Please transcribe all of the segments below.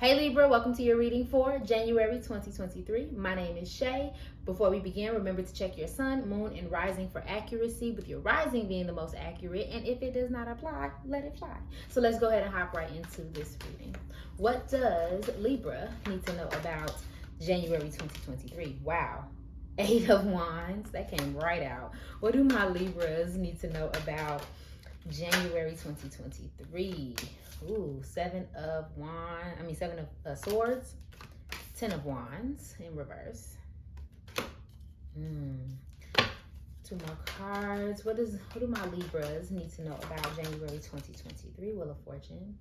Hey Libra, welcome to your reading for January 2023. My name is Shay. Before we begin, remember to check your sun, moon, and rising for accuracy, with your rising being the most accurate, and if it does not apply, let it fly. So let's go ahead and hop right into this reading. What does Libra need to know about January 2023? Wow. 8 of Wands, that came right out. What do my Libras need to know about January 2023? Ooh, 7 of Swords, 10 of Wands in reverse. Two more cards. What do my Libras need to know about January 2023? Wheel of Fortune.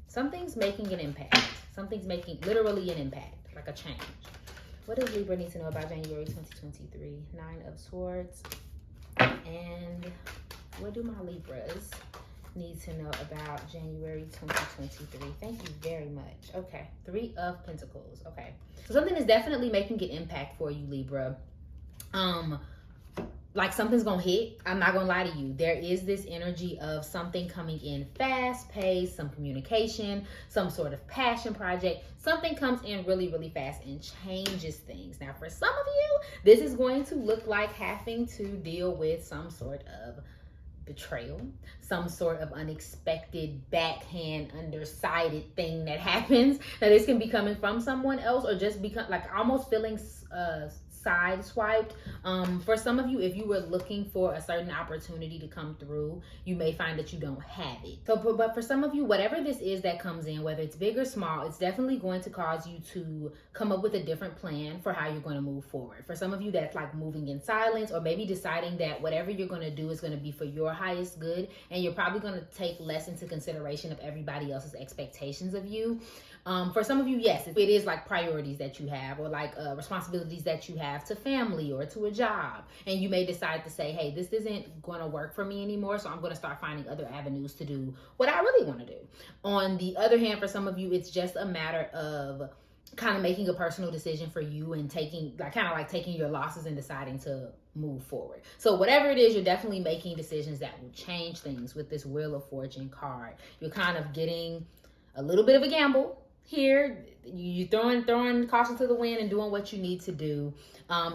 Something's making an impact. Something's making literally an impact, like a change. What does Libra need to know about January 2023? 9 of Swords. And what do my Libras need to know about January 2023? Thank you very much. Okay, 3 of Pentacles. Okay, so something is definitely making an impact for you, Libra. Like something's gonna hit. I'm not gonna lie to you. There is this energy of something coming in fast paced, some communication, some sort of passion project. Something comes in really, really fast and changes things. Now, for some of you, this is going to look like having to deal with some sort of betrayal, some sort of unexpected backhand undersided thing that happens. Now this can be coming from someone else or just become like almost feeling sideswiped. For some of you, if you were looking for a certain opportunity to come through, you may find that you don't have it. So but for some of you, whatever this is that comes in, whether it's big or small, it's definitely going to cause you to come up with a different plan for how you're going to move forward. For some of you, that's like moving in silence, or maybe deciding that whatever you're going to do is going to be for your highest good, and you're probably going to take less into consideration of everybody else's expectations of you. For some of you, yes, it is like priorities that you have, or like responsibilities that you have to family or to a job. And you may decide to say, hey, this isn't going to work for me anymore, so I'm going to start finding other avenues to do what I really want to do. On the other hand, for some of you, it's just a matter of kind of making a personal decision for you and taking your losses and deciding to move forward. So whatever it is, you're definitely making decisions that will change things with this Wheel of Fortune card. You're kind of getting a little bit of a gamble here. You throwing caution to the wind and doing what you need to do.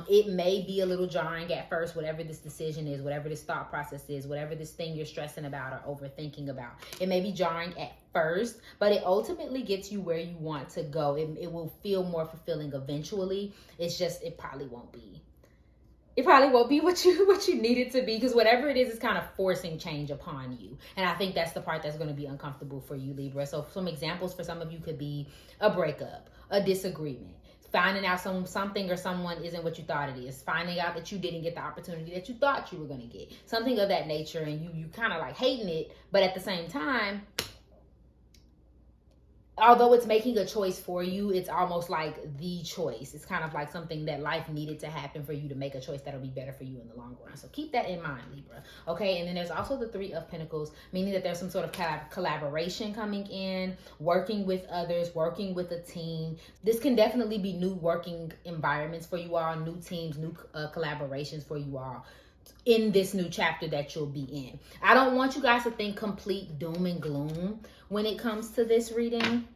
It may be a little jarring at first, whatever this decision is, whatever this thought process is, whatever this thing you're stressing about or overthinking about. It may be jarring at first, but it ultimately gets you where you want to go. It will feel more fulfilling eventually. It's just, it probably won't be what you need it to be, because whatever it is kind of forcing change upon you. And I think that's the part that's going to be uncomfortable for you, Libra. So some examples for some of you could be a breakup, a disagreement, finding out something or someone isn't what you thought it is, finding out that you didn't get the opportunity that you thought you were going to get, something of that nature, and you kind of like hating it, but at the same time, although it's making a choice for you, it's almost like the choice. It's kind of like something that life needed to happen for you to make a choice that'll be better for you in the long run. So keep that in mind, Libra. Okay, and then there's also the 3 of Pentacles, meaning that there's some sort of collaboration coming in, working with others, working with a team. This can definitely be new working environments for you all, new teams, new collaborations for you all in this new chapter that you'll be in. I don't want you guys to think complete doom and gloom when it comes to this reading,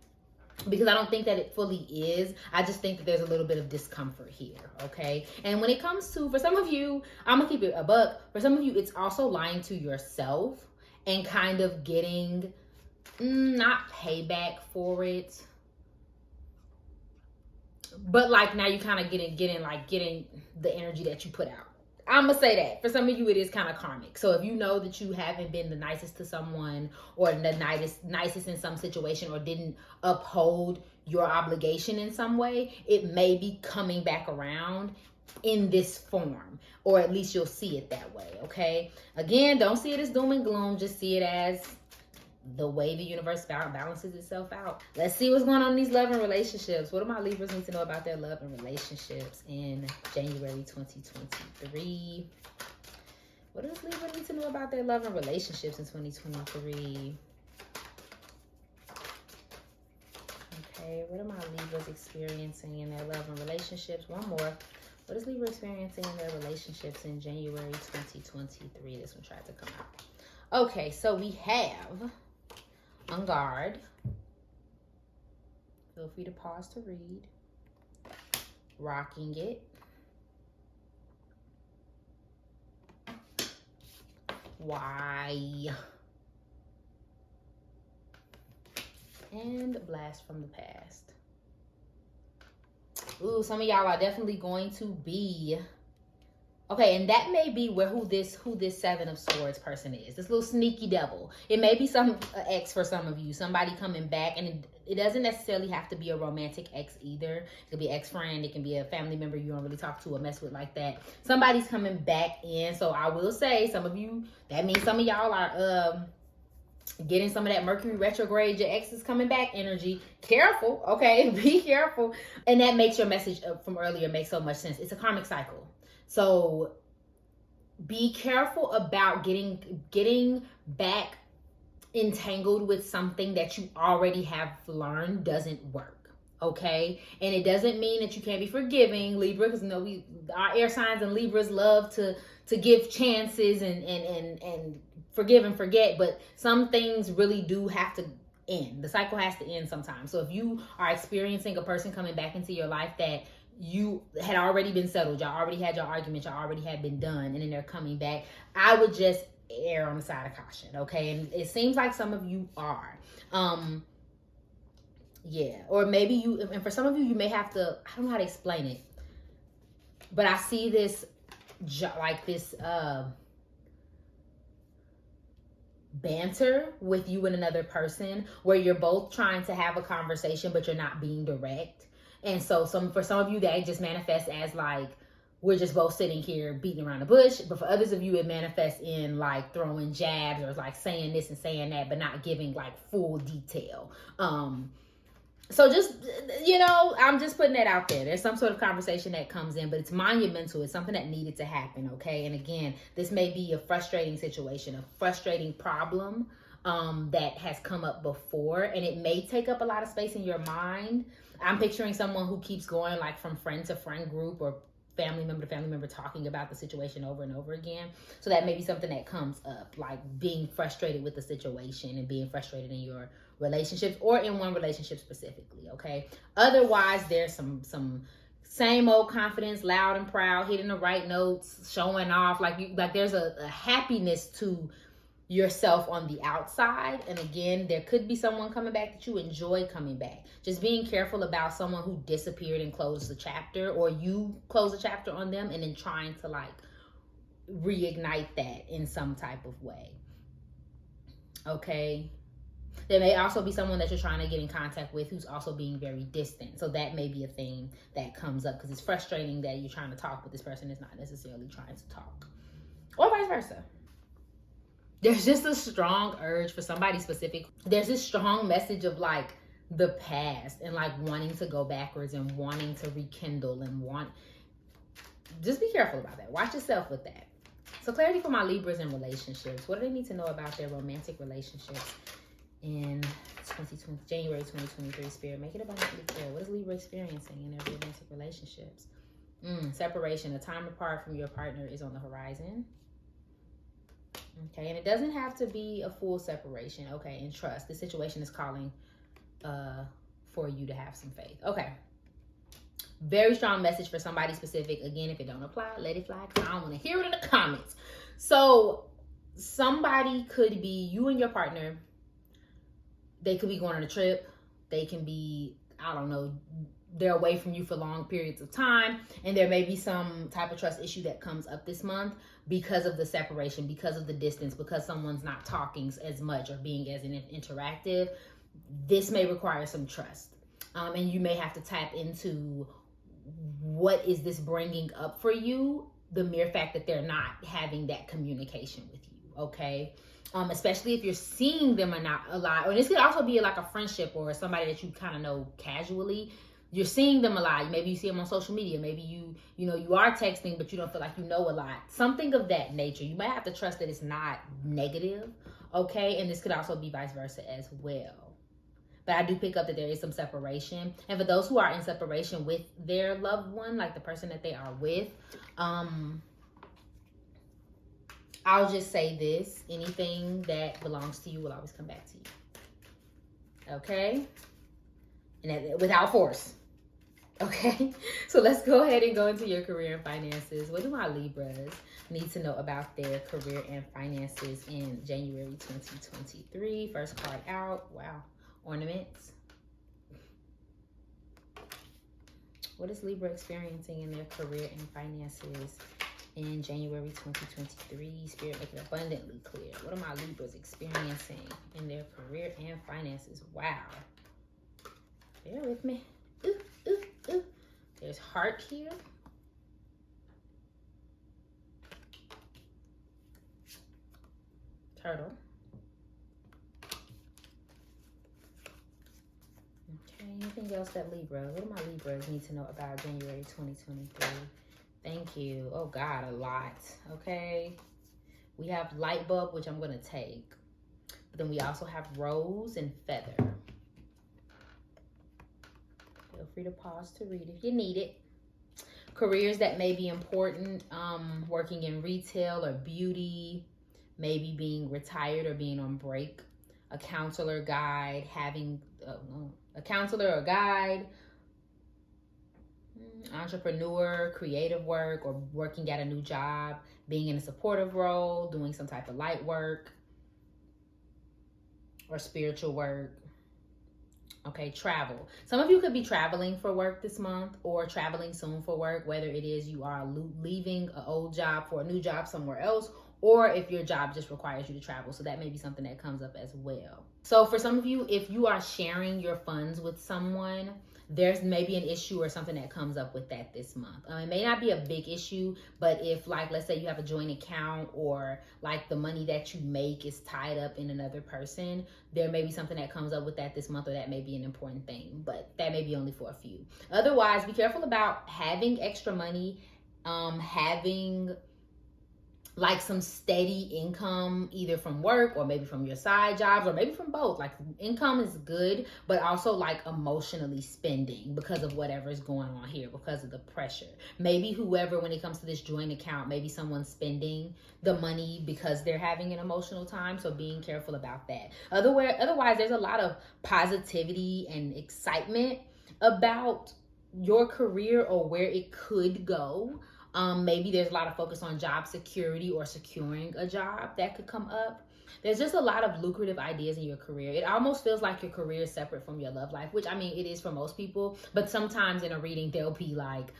because I don't think that it fully is. I just think that there's a little bit of discomfort here, okay? And when it comes to, for some of you, I'm gonna keep it a buck. For some of you, it's also lying to yourself and kind of getting, not payback for it, but like now you kind of getting the energy that you put out. I'm gonna say that for some of you, it is kind of karmic. So if you know that you haven't been the nicest to someone, or the nicest in some situation, or didn't uphold your obligation in some way, it may be coming back around in this form, or at least you'll see it that way. Okay, again, don't see it as doom and gloom, just see it as the way the universe balances itself out. Let's see what's going on in these love and relationships. What do my Libras need to know about their love and relationships in January 2023? What does Libra need to know about their love and relationships in 2023? Okay, what are my Libras experiencing in their love and relationships? One more. What is Libra experiencing in their relationships in January 2023? This one tried to come out. Okay, so we have on guard, Feel free to pause to read. Rocking it. Why? And blast from the past. Ooh, some of y'all are definitely going to be okay, and that may be who this Seven of Swords person is. This little sneaky devil. It may be some ex for some of you. Somebody coming back, and it doesn't necessarily have to be a romantic ex either. It could be ex-friend. It can be a family member you don't really talk to or mess with like that. Somebody's coming back in. So I will say, some of you, that means some of y'all are getting some of that Mercury retrograde, your ex is coming back energy. Careful, okay? Be careful. And that makes your message from earlier make so much sense. It's a karmic cycle. So be careful about getting back entangled with something that you already have learned doesn't work. Okay? And it doesn't mean that you can't be forgiving, Libra, because our air signs and Libras love to give chances and forgive and forget, but some things really do have to end. The cycle has to end sometimes. So if you are experiencing a person coming back into your life that you had already been settled, y'all already had your argument, y'all already had been done, and then they're coming back, I would just err on the side of caution, okay? And it seems like some of you are. Yeah, or maybe you, and for some of you, you may have to, I don't know how to explain it, but I see this, like this, banter with you and another person where you're both trying to have a conversation, but you're not being direct. And so for some of you, that just manifests as like, we're just both sitting here beating around the bush. But for others of you, it manifests in like throwing jabs or like saying this and saying that, but not giving like full detail. So just, I'm just putting that out there. There's some sort of conversation that comes in, but it's monumental. It's something that needed to happen, okay? And again, this may be a frustrating situation, a frustrating problem that has come up before, and it may take up a lot of space in your mind. I'm picturing someone who keeps going like from friend to friend group or family member to family member talking about the situation over and over again. So that may be something that comes up, like being frustrated with the situation and being frustrated in your relationships or in one relationship specifically, okay? Otherwise, there's some same old confidence, loud and proud, hitting the right notes, showing off, like there's a happiness to yourself on the outside. And again, there could be someone coming back that you enjoy coming back. Just being careful about someone who disappeared and closed the chapter, or you close a chapter on them and then trying to like reignite that in some type of way. Okay. There may also be someone that you're trying to get in contact with who's also being very distant. So that may be a thing that comes up because it's frustrating that you're trying to talk, but this person is not necessarily trying to talk. Or vice versa. There's just a strong urge for somebody specific. There's this strong message of like the past and like wanting to go backwards and wanting to rekindle and just be careful about that. Watch yourself with that. So clarity for my Libras in relationships. What do they need to know about their romantic relationships in January 2023? Spirit, make it abundantly clear. What is Libra experiencing in their romantic relationships? Separation. A time apart from your partner is on the horizon. Okay, and it doesn't have to be a full separation. Okay, and trust. This situation is calling for you to have some faith. Okay. Very strong message for somebody specific. Again, if it don't apply, let it fly, because I don't want to hear it in the comments. So somebody could be, you and your partner, they could be going on a trip. They can be, I don't know, they're away from you for long periods of time, and there may be some type of trust issue that comes up this month because of the separation, because of the distance, because someone's not talking as much or being as interactive. This may require some trust, and you may have to tap into what is this bringing up for you, the mere fact that they're not having that communication with you, okay? Especially if you're seeing them or not a lot, or this could also be like a friendship or somebody that you kind of know casually. You're seeing them a lot. Maybe you see them on social media. Maybe you are texting, but you don't feel like you know a lot. Something of that nature. You might have to trust that it's not negative, okay? And this could also be vice versa as well. But I do pick up that there is some separation. And for those who are in separation with their loved one, like the person that they are with, I'll just say this. Anything that belongs to you will always come back to you. Okay? and without force. Okay, so let's go ahead and go into your career and finances. What do my Libras need to know about their career and finances in January 2023? First card out. Wow. Ornaments. What is Libra experiencing in their career and finances in January 2023? Spirit, make it abundantly clear. What are my Libras experiencing in their career and finances? Wow. Bear with me. Ooh, ooh, ooh. There's heart here. Turtle. Okay, anything else that Libra? What do my Libras need to know about January 2023? Thank you. Oh God, a lot. Okay. We have light bulb, which I'm going to take. But then we also have rose and feather. Feel free to pause to read if you need it. Careers that may be important, working in retail or beauty, maybe being retired or being on break. A counselor, guide, having a counselor or guide, entrepreneur, creative work, or working at a new job, being in a supportive role, doing some type of light work or spiritual work. Okay, travel. Some of you could be traveling for work this month or traveling soon for work, whether it is you are leaving an old job for a new job somewhere else, or if your job just requires you to travel. So that may be something that comes up as well. So for some of you, if you are sharing your funds with someone, there's maybe an issue or something that comes up with that this month. It may not be a big issue, but if, like, let's say you have a joint account, or like the money that you make is tied up in another person, there may be something that comes up with that this month, or that may be an important thing, but that may be only for a few. Otherwise, be careful about having extra money, having like some steady income, either from work or maybe from your side jobs, or maybe from both. Like, income is good, but also like emotionally spending because of whatever is going on here, because of the pressure. Maybe whoever, when it comes to this joint account, maybe someone's spending the money because they're having an emotional time. So being careful about that. Otherwise, there's a lot of positivity and excitement about your career or where it could go. Maybe there's a lot of focus on job security or securing a job that could come up. There's just a lot of lucrative ideas in your career. It almost feels like your career is separate from your love life, which, I mean, it is for most people. But sometimes in a reading, they'll be like,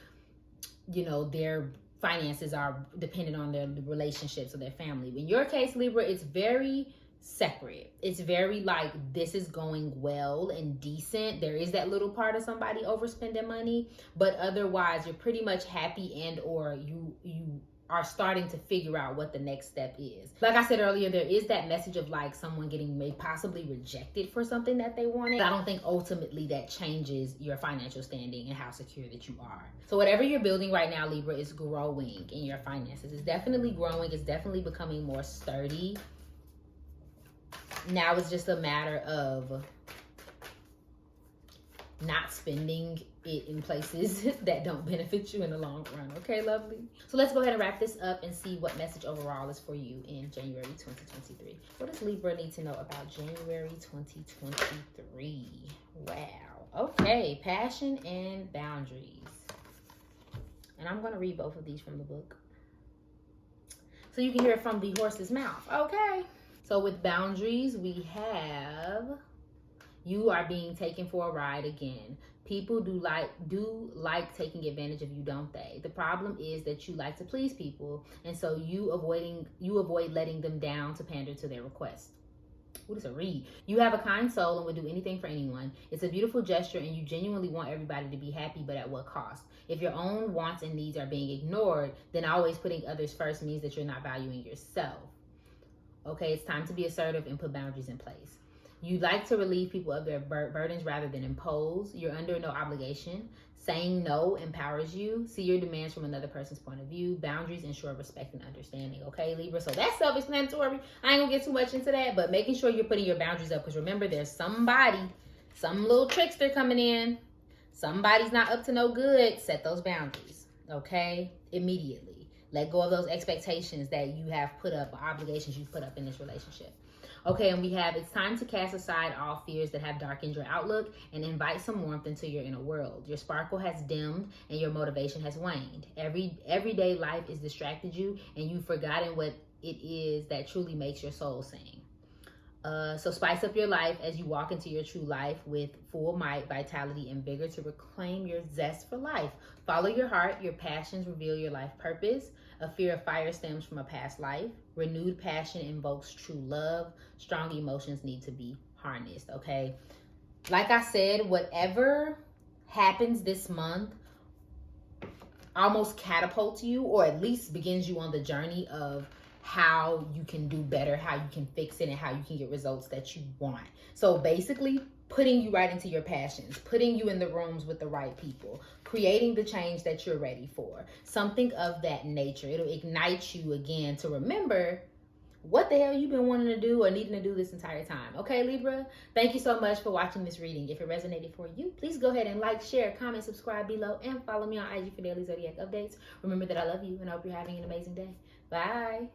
you know, their finances are dependent on their relationships or their family. In your case, Libra, it's very separate. It's very like, this is going well and decent. There is that little part of somebody overspending money, but otherwise you're pretty much happy, and or you are starting to figure out what the next step is. Like I said earlier, there is that message of like someone getting possibly rejected for something that they wanted. I don't think ultimately that changes your financial standing and how secure that you are. So whatever you're building right now, Libra, is growing in your finances. It's definitely growing. It's definitely becoming more sturdy. Now it's just a matter of not spending it in places that don't benefit you in the long run. Okay, lovely? So let's go ahead and wrap this up and see what message overall is for you in January 2023. What does Libra need to know about January 2023? Wow. Okay, passion and boundaries. And I'm going to read both of these from the book, so you can hear it from the horse's mouth. Okay. So with boundaries, we have, you are being taken for a ride again. People do like taking advantage of you, don't they? The problem is that you like to please people, and so you avoid letting them down to pander to their requests. What is a read? You have a kind soul and would do anything for anyone. It's a beautiful gesture, and you genuinely want everybody to be happy, but at what cost? If your own wants and needs are being ignored, then always putting others first means that you're not valuing yourself. Okay, it's time to be assertive and put boundaries in place. You like to relieve people of their burdens rather than impose. You're under no obligation. Saying no empowers you. See your demands from another person's point of view. Boundaries ensure respect and understanding. Okay, Libra? So that's self-explanatory. I ain't gonna get too much into that, but making sure you're putting your boundaries up, because remember, there's somebody, some little trickster coming in. Somebody's not up to no good. Set those boundaries, okay? Immediately. Let go of those expectations that you have put up, or obligations you've put up in this relationship. Okay, and we have, it's time to cast aside all fears that have darkened your outlook and invite some warmth into your inner world. Your sparkle has dimmed and your motivation has waned. Everyday life has distracted you and you've forgotten what it is that truly makes your soul sing. So spice up your life as you walk into your true life with full might, vitality, and vigor to reclaim your zest for life. Follow your heart. Your passions reveal your life purpose. A fear of fire stems from a past life. Renewed passion invokes true love. Strong emotions need to be harnessed, okay? Like I said, whatever happens this month almost catapults you, or at least begins you on the journey of how you can do better, how you can fix it, and how you can get results that you want. So basically, putting you right into your passions, putting you in the rooms with the right people, creating the change that you're ready for, something of that nature. It'll ignite you again to remember what the hell you've been wanting to do or needing to do this entire time. Okay, Libra? Thank you so much for watching this reading. If it resonated for you, please go ahead and like, share, comment, subscribe below, and follow me on IG for daily zodiac updates. Remember that I love you and I hope you're having an amazing day. Bye.